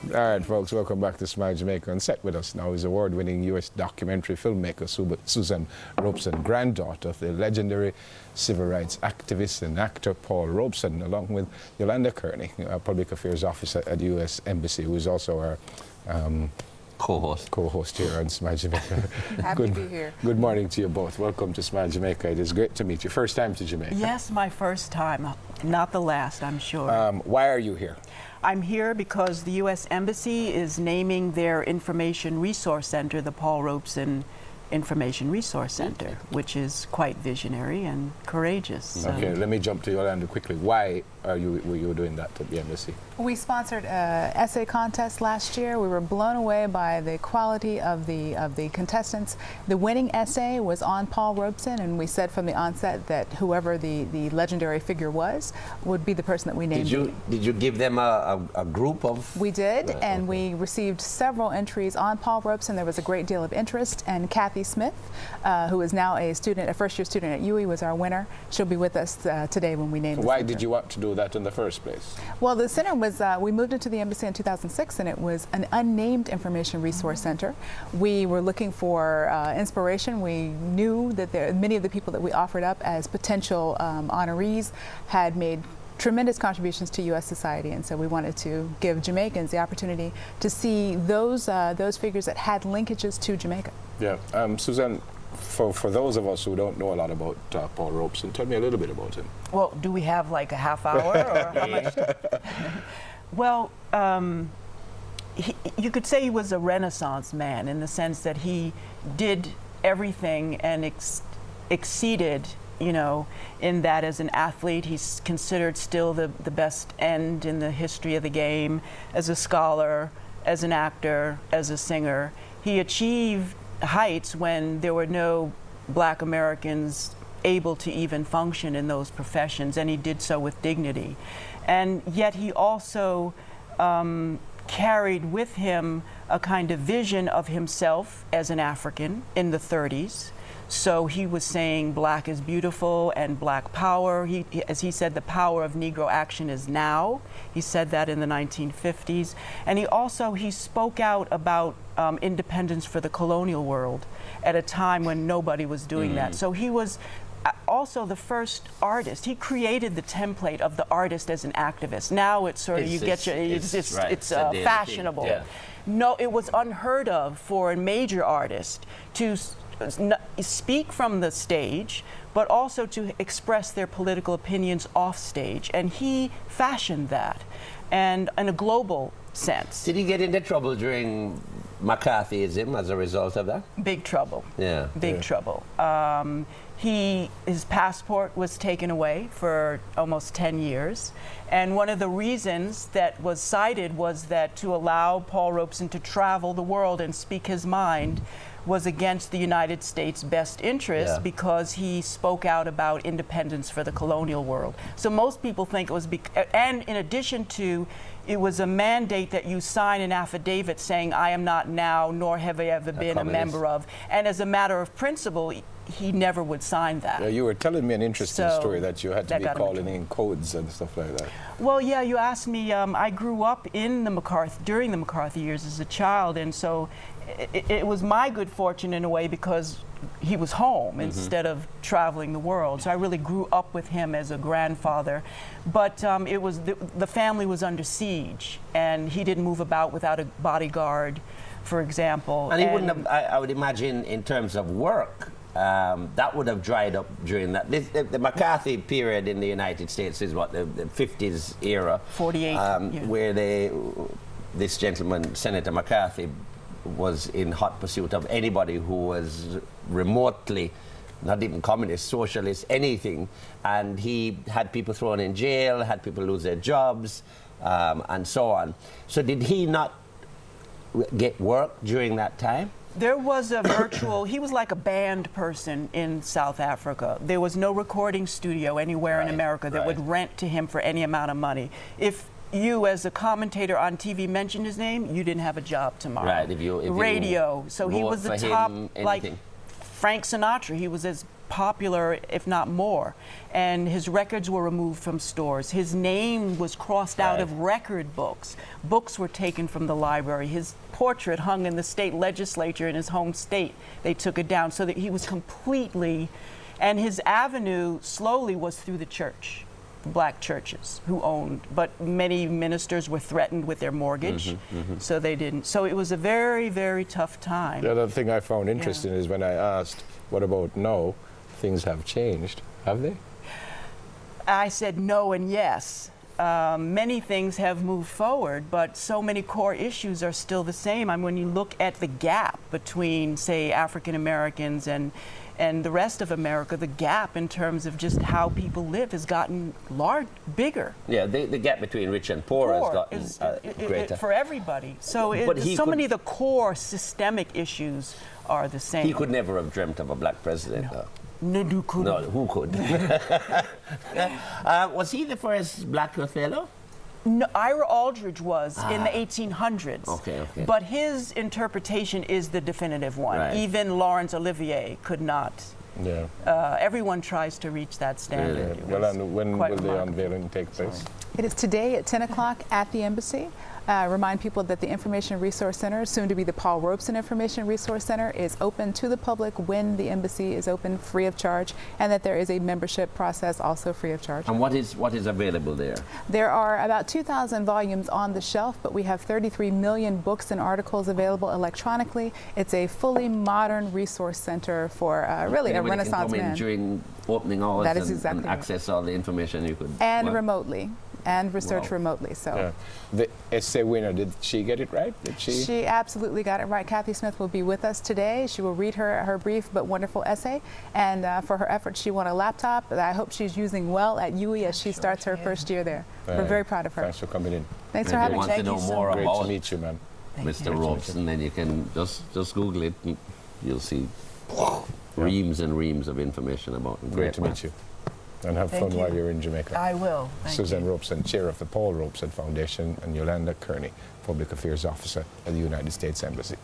All right, folks, welcome back to Smile Jamaica. On set with us now is award-winning U.S. documentary filmmaker Susan Robeson, granddaughter of the legendary civil rights activist and actor Paul Robeson, along with Yolanda Kerney, a public affairs officer at the U.S. Embassy, who is also our co-host here on Smile Jamaica. Happy to be here. Good morning to you both. Welcome to Smile Jamaica. It is great to meet you. First time to Jamaica? Yes, my first time. Not the last, I'm sure. Why are you here? I'm here because the U.S. Embassy is naming their Information Resource Center the Paul Robeson Information Resource Center, which is quite visionary and courageous. Okay, let me jump to Yolanda quickly. Why were you doing that at the embassy? We sponsored an essay contest last year. We were blown away by the quality of the contestants. The winning essay was on Paul Robeson, and we said from the onset that whoever the legendary figure was would be the person that we named. Did you give them a group of? We did, and we received several entries on Paul Robeson. There was a great deal of interest, and Kathy Smith, who is now a first-year student at UWI, was our winner. She'll be with us today when we name the Why center. did you want to do that in the first place? Well, the center was, we moved into the embassy in 2006, and it was an unnamed information resource center. We were looking for inspiration. We knew that many of the people that we offered up as potential honorees had made tremendous contributions to U.S. society, and so we wanted to give Jamaicans the opportunity to see those figures that had linkages to Jamaica. Yeah, Susan, for those of us who don't know a lot about Paul Robeson, tell me a little bit about him. Well, do we have like a half hour or how much? Well, you could say he was a Renaissance man in the sense that he did everything and exceeded, you know, in that as an athlete. He's considered still the best end in the history of the game, as a scholar, as an actor, as a singer. He achieved heights when there were no Black Americans able to even function in those professions, and he did so with dignity. And yet he also carried with him a kind of vision of himself as an African in the 30s. So he was saying black is beautiful and black power. As he said, the power of Negro action is now. He said that in the 1950s. And he spoke out about independence for the colonial world at a time when nobody was doing that. So he was also the first artist. He created the template of the artist as an activist. Now it's sort of, it's fashionable. Yeah. No, it was unheard of for a major artist to speak from the stage, but also to express their political opinions off stage. And he fashioned that, and in a global sense. Did he get into trouble during McCarthyism as a result of that? Big trouble. Yeah. Big trouble. His passport was taken away for almost 10 years. And one of the reasons that was cited was that to allow Paul Robeson to travel the world and speak his mind was against the United States' best interest, because he spoke out about independence for the colonial world. So most people think it was, and in addition to, it was a mandate that you sign an affidavit saying, I am not now, nor have I ever been a member of. And as a matter of principle, he never would sign that. Yeah, you were telling me an interesting story that you had to be calling in codes and stuff like that. Well, yeah, you asked me, I grew up in during the McCarthy years as a child, and so it was my good fortune in a way because he was home instead of traveling the world. So I really grew up with him as a grandfather. But it was the family was under siege, and he didn't move about without a bodyguard, for example. And he wouldn't have, I would imagine, in terms of work, that would have dried up during that. The McCarthy period in the United States is what, the 50s era? 48. Where this gentleman, Senator McCarthy, was in hot pursuit of anybody who was remotely, not even communist, socialist, anything. And he had people thrown in jail, had people lose their jobs, and so on. So did he not get work during that time? There was a virtual, he was like a band person in South Africa. There was no recording studio anywhere in America that would rent to him for any amount of money. If you, as a commentator on TV, mentioned his name, you didn't have a job tomorrow. Right, if radio. So he was the top, like Frank Sinatra. He was as popular, if not more. And his records were removed from stores. His name was crossed out of record books. Books were taken from the library. His portrait hung in the state legislature in his home state. They took it down so that he was completely, and his avenue slowly was through the church. Black churches who owned, but many ministers were threatened with their mortgage, so they didn't. So it was a very, very tough time. The other thing I found interesting is when I asked, what about now? Things have changed. Have they? I said no and yes. Many things have moved forward, but so many core issues are still the same. I mean, when you look at the gap between, say, African Americans and the rest of America, the gap in terms of just how people live has gotten bigger. Yeah, the gap between rich and poor has gotten greater. For everybody. So many of the core systemic issues are the same. He could never have dreamt of a black president, though. No, who could? No, who could? Was he the first black Othello? No, Ira Aldridge was in the 1800s. Okay. But his interpretation is the definitive one. Right. Even Laurence Olivier could not. Yeah. Everyone tries to reach that standard. Yeah. Well, and when will the unveiling take place? It is today at 10 o'clock at the embassy. Remind people that the Information Resource Center, soon to be the Paul Robeson Information Resource Center, is open to the public when the embassy is open, free of charge, and that there is a membership process also free of charge. And what is available there? There are about 2,000 volumes on the shelf, but we have 33 million books and articles available electronically. It's a fully modern resource center for really a Renaissance man. During opening hours That is exactly and right. access all the information you could. And remotely. And research Wow. remotely. So Yeah. The essay winner, did she get it right? Did she? She absolutely got it right. Kathy Smith will be with us today. She will read her brief but wonderful essay. And for her efforts, she won a laptop that I hope she's using well at UE as she starts her first year there. We're very proud of her. Thanks for coming in. Thanks for If you having want me. to know more Great to about meet you, man. Mr. Robeson, then you can just Google it and you'll see reams and reams of information about him. Great to meet you. And have Thank fun you. while you're in Jamaica. I will. Thank Susan you. Robeson, chair of the Paul Robeson Foundation, and Yolanda Kerney, public affairs officer at the United States Embassy.